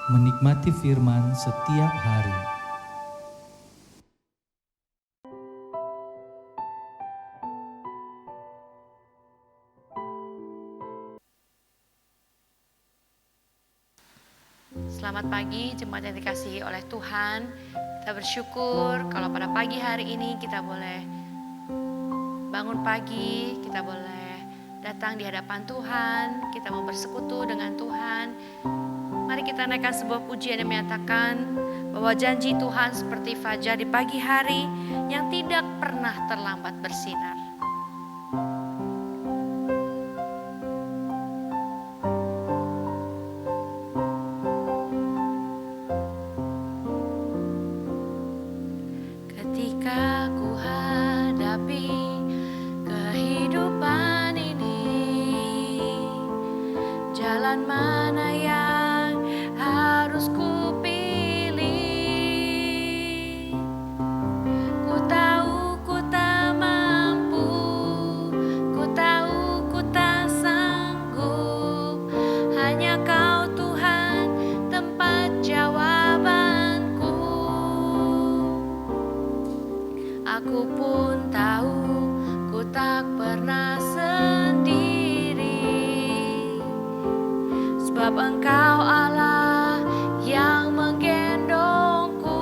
Menikmati firman setiap hari. Selamat pagi jemaat yang dikasihi oleh Tuhan. Kita bersyukur kalau pada pagi hari ini kita boleh bangun pagi, kita boleh datang di hadapan Tuhan, kita mau bersekutu dengan Tuhan. Mari kita naikkan sebuah pujian yang menyatakan bahwa janji Tuhan seperti fajar di pagi hari yang tidak pernah terlambat bersinar. Ketika ku hadapi kehidupan ini, jalan mana yang harus ku pilih? Ku tahu ku tak mampu, ku tahu ku tak sanggup. Hanya Kau Tuhan tempat jawabanku. Aku pun tahu ku tak pernah sendiri, sebab Engkau Allah yang menggendongku.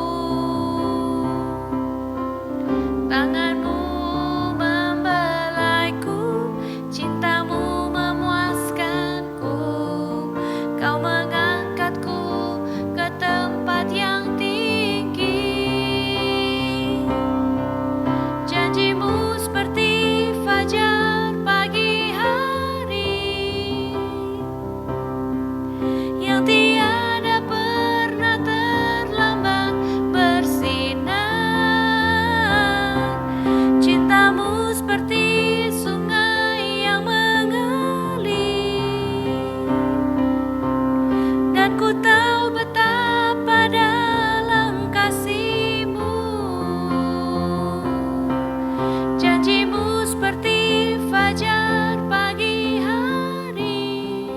Tangan-Mu membelaiku, cinta-Mu memuaskanku. Kau mengangkatku ke tempat yang tinggi. Janji-Mu seperti fajar pagi hari yang tiada pernah terlambat bersinar. Cinta-Mu seperti sungai yang mengalir, dan ku tahu betapa dalam kasih-Mu. Janji-Mu seperti fajar pagi hari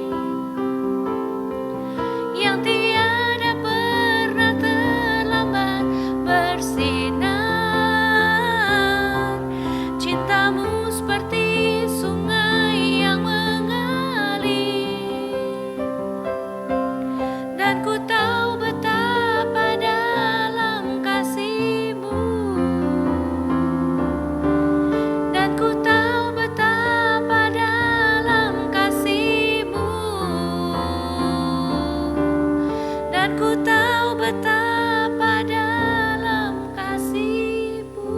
yang tiada pernah terlambat bersinar. Cinta-Mu seperti sungai yang mengalir, dan ku tahu betapa dalam kasih-Mu. Dan ku tahu betapa dalam kasih-Mu. Dan ku tahu betapa dalam kasih-Mu.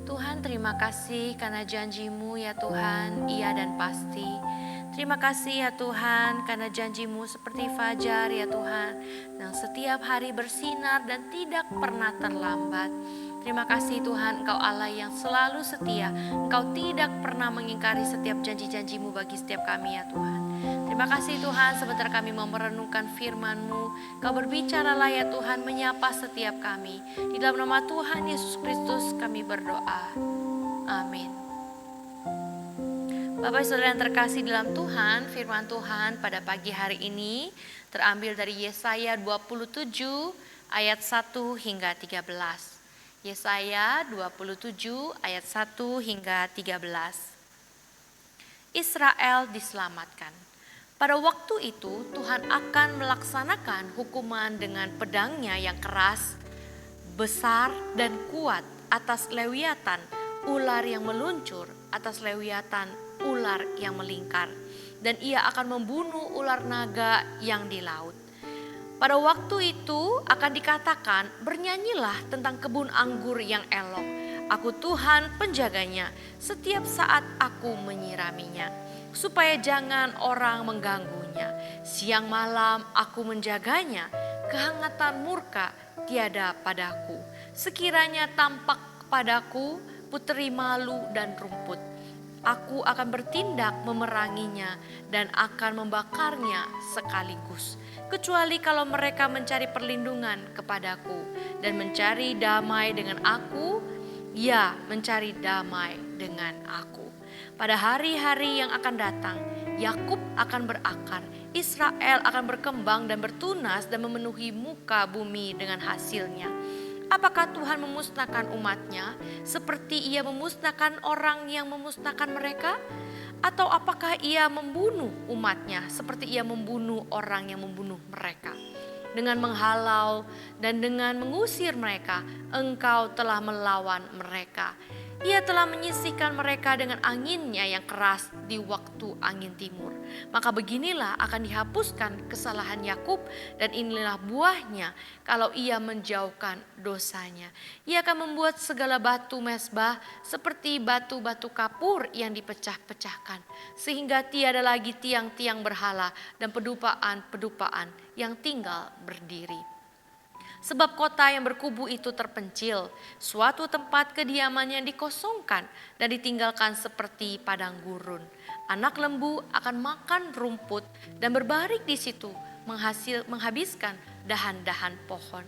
Tuhan, terima kasih karena janji-Mu ya Tuhan, iya dan pasti. Terima kasih ya Tuhan karena janji-Mu seperti fajar ya Tuhan, yang setiap hari bersinar dan tidak pernah terlambat. Terima kasih Tuhan, Engkau Allah yang selalu setia. Engkau tidak pernah mengingkari setiap janji-janji-Mu bagi setiap kami ya Tuhan. Terima kasih Tuhan, sebentar kami mau merenungkan firman-Mu. Kau berbicaralah ya Tuhan, menyapa setiap kami. Di dalam nama Tuhan Yesus Kristus kami berdoa. Amin. Bapak Saudara yang terkasih dalam Tuhan, firman Tuhan pada pagi hari ini terambil dari Yesaya 27 ayat 1 hingga 13. Yesaya 27 ayat 1 hingga 13. Israel diselamatkan. Pada waktu itu Tuhan akan melaksanakan hukuman dengan pedangnya yang keras, besar dan kuat atas Lewiatan, ular yang meluncur, atas Lewiatan, ular yang melingkar, dan ia akan membunuh ular naga yang di laut. Pada waktu itu akan dikatakan, bernyanyilah tentang kebun anggur yang elok. Aku Tuhan penjaganya, setiap saat aku menyiraminya, supaya jangan orang mengganggunya. Siang malam aku menjaganya, kehangatan murka tiada padaku. Sekiranya tampak padaku puteri malu dan rumput, aku akan bertindak memeranginya dan akan membakarnya sekaligus. Kecuali kalau mereka mencari perlindungan kepadaku dan mencari damai dengan aku, ya mencari damai dengan aku. Pada hari-hari yang akan datang, Yakub akan berakar, Israel akan berkembang dan bertunas dan memenuhi muka bumi dengan hasilnya. Apakah Tuhan memusnahkan umatnya seperti ia memusnahkan orang yang memusnahkan mereka? Atau apakah ia membunuh umatnya seperti ia membunuh orang yang membunuh mereka? Dengan menghalau dan dengan mengusir mereka, engkau telah melawan mereka. Ia telah menyisihkan mereka dengan anginnya yang keras di waktu angin timur. Maka beginilah akan dihapuskan kesalahan Yakub, dan inilah buahnya kalau ia menjauhkan dosanya. Ia akan membuat segala batu mezbah seperti batu-batu kapur yang dipecah-pecahkan, sehingga tiada lagi tiang-tiang berhala dan pedupaan-pedupaan yang tinggal berdiri. Sebab kota yang berkubu itu terpencil, suatu tempat kediaman yang dikosongkan dan ditinggalkan seperti padang gurun. Anak lembu akan makan rumput dan berbaring di situ, menghabiskan dahan-dahan pohon.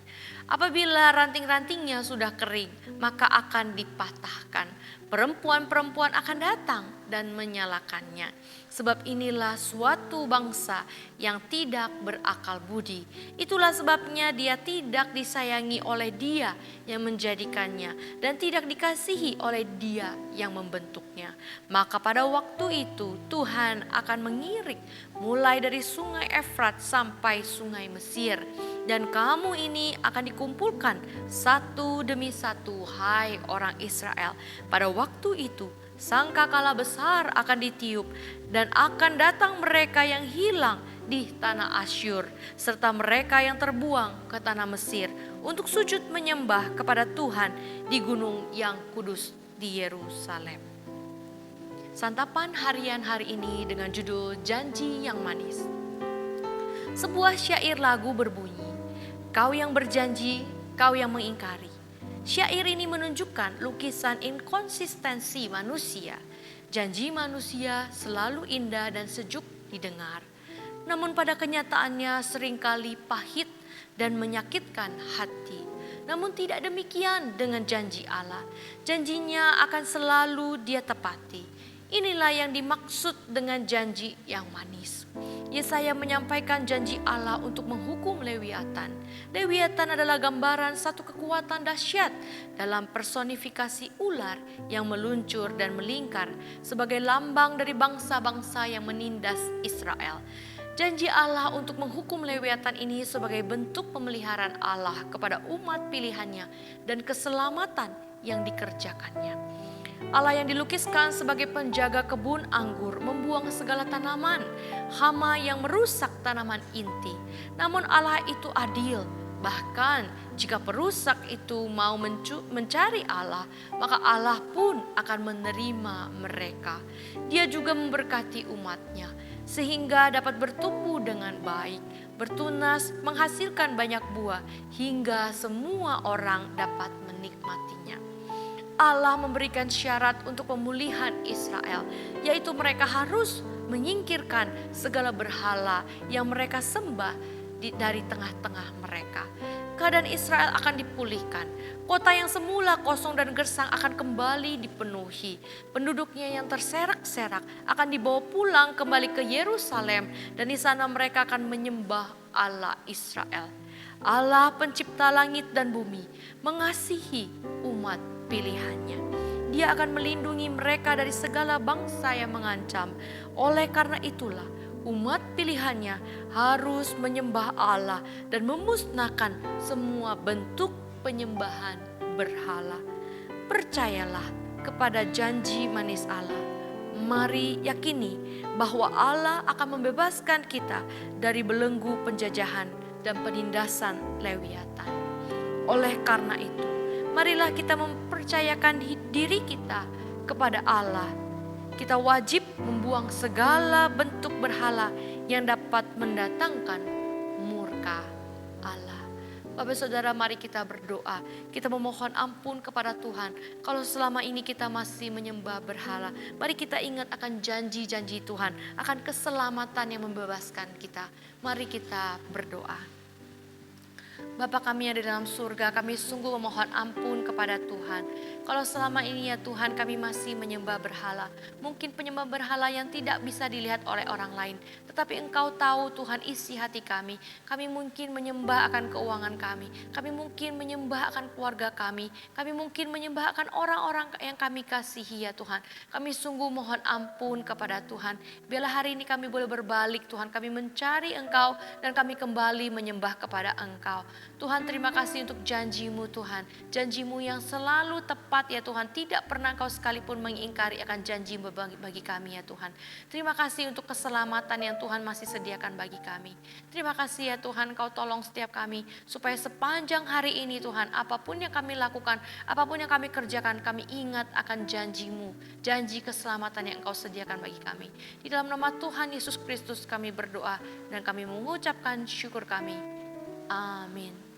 Apabila ranting-rantingnya sudah kering, maka akan dipatahkan. Perempuan-perempuan akan datang dan menyalakannya. Sebab inilah suatu bangsa yang tidak berakal budi. Itulah sebabnya dia tidak disayangi oleh Dia yang menjadikannya dan tidak dikasihi oleh Dia yang membentuknya. Maka pada waktu itu Tuhan akan mengirik mulai dari sungai Efrat sampai sungai Mesir. Dan kamu ini akan dikumpulkan satu demi satu, hai orang Israel. Pada waktu itu sangkakala besar akan ditiup, dan akan datang mereka yang hilang di tanah Asyur, serta mereka yang terbuang ke tanah Mesir, untuk sujud menyembah kepada Tuhan di gunung yang kudus di Yerusalem. Santapan harian hari ini dengan judul Janji yang Manis. Sebuah syair lagu berbunyi, kau yang berjanji, kau yang mengingkari. Syair ini menunjukkan lukisan inkonsistensi manusia. Janji manusia selalu indah dan sejuk didengar, namun pada kenyataannya seringkali pahit dan menyakitkan hati. Namun tidak demikian dengan janji Allah. Janjinya akan selalu Dia tepati. Inilah yang dimaksud dengan janji yang manis. Yesaya menyampaikan janji Allah untuk menghukum Lewiatan. Lewiatan adalah gambaran satu kekuatan dahsyat dalam personifikasi ular yang meluncur dan melingkar sebagai lambang dari bangsa-bangsa yang menindas Israel. Janji Allah untuk menghukum Lewiatan ini sebagai bentuk pemeliharaan Allah kepada umat pilihannya dan keselamatan yang dikerjakannya. Allah yang dilukiskan sebagai penjaga kebun anggur membuang segala tanaman, hama yang merusak tanaman inti. Namun Allah itu adil, bahkan jika perusak itu mau mencari Allah, maka Allah pun akan menerima mereka. Dia juga memberkati umatnya, sehingga dapat bertumbuh dengan baik, bertunas, menghasilkan banyak buah, hingga semua orang dapat menikmatinya. Allah memberikan syarat untuk pemulihan Israel, yaitu mereka harus menyingkirkan segala berhala yang mereka sembah dari tengah-tengah mereka. Keadaan Israel akan dipulihkan. Kota yang semula kosong dan gersang akan kembali dipenuhi. Penduduknya yang terserak-serak akan dibawa pulang kembali ke Yerusalem, dan di sana mereka akan menyembah Allah Israel. Allah pencipta langit dan bumi mengasihi umat pilihannya. Dia akan melindungi mereka dari segala bangsa yang mengancam. Oleh karena itulah umat pilihannya harus menyembah Allah dan memusnahkan semua bentuk penyembahan berhala. Percayalah kepada janji manis Allah. Mari yakini bahwa Allah akan membebaskan kita dari belenggu penjajahan dan penindasan Lewiatan. Oleh karena itu, marilah kita mempercayakan diri kita kepada Allah. Kita wajib membuang segala bentuk berhala yang dapat mendatangkan murka Allah. Bapak Saudara, mari kita berdoa. Kita memohon ampun kepada Tuhan kalau selama ini kita masih menyembah berhala. Mari kita ingat akan janji-janji Tuhan, akan keselamatan yang membebaskan kita. Mari kita berdoa. Bapa kami yang di dalam surga, kami sungguh memohon ampun kepada Tuhan. Kalau selama ini ya Tuhan kami masih menyembah berhala, mungkin penyembah berhala yang tidak bisa dilihat oleh orang lain, tetapi Engkau tahu Tuhan isi hati kami. Kami mungkin menyembah akan keuangan kami mungkin menyembah akan keluarga kami mungkin menyembah akan orang-orang yang kami kasihi ya Tuhan. Kami sungguh mohon ampun kepada Tuhan. Biarlah hari ini kami boleh berbalik Tuhan, kami mencari Engkau dan kami kembali menyembah kepada Engkau. Tuhan terima kasih untuk janji-Mu Tuhan, janji-Mu yang selalu tepat ya Tuhan, tidak pernah Engkau sekalipun mengingkari akan janji-Mu bagi kami ya Tuhan. Terima kasih untuk keselamatan yang Tuhan masih sediakan bagi kami. Terima kasih ya Tuhan, Kau tolong setiap kami supaya sepanjang hari ini Tuhan, apapun yang kami lakukan, apapun yang kami kerjakan, kami ingat akan janji-Mu, janji keselamatan yang Engkau sediakan bagi kami. Di dalam nama Tuhan Yesus Kristus kami berdoa dan kami mengucapkan syukur kami. Amin.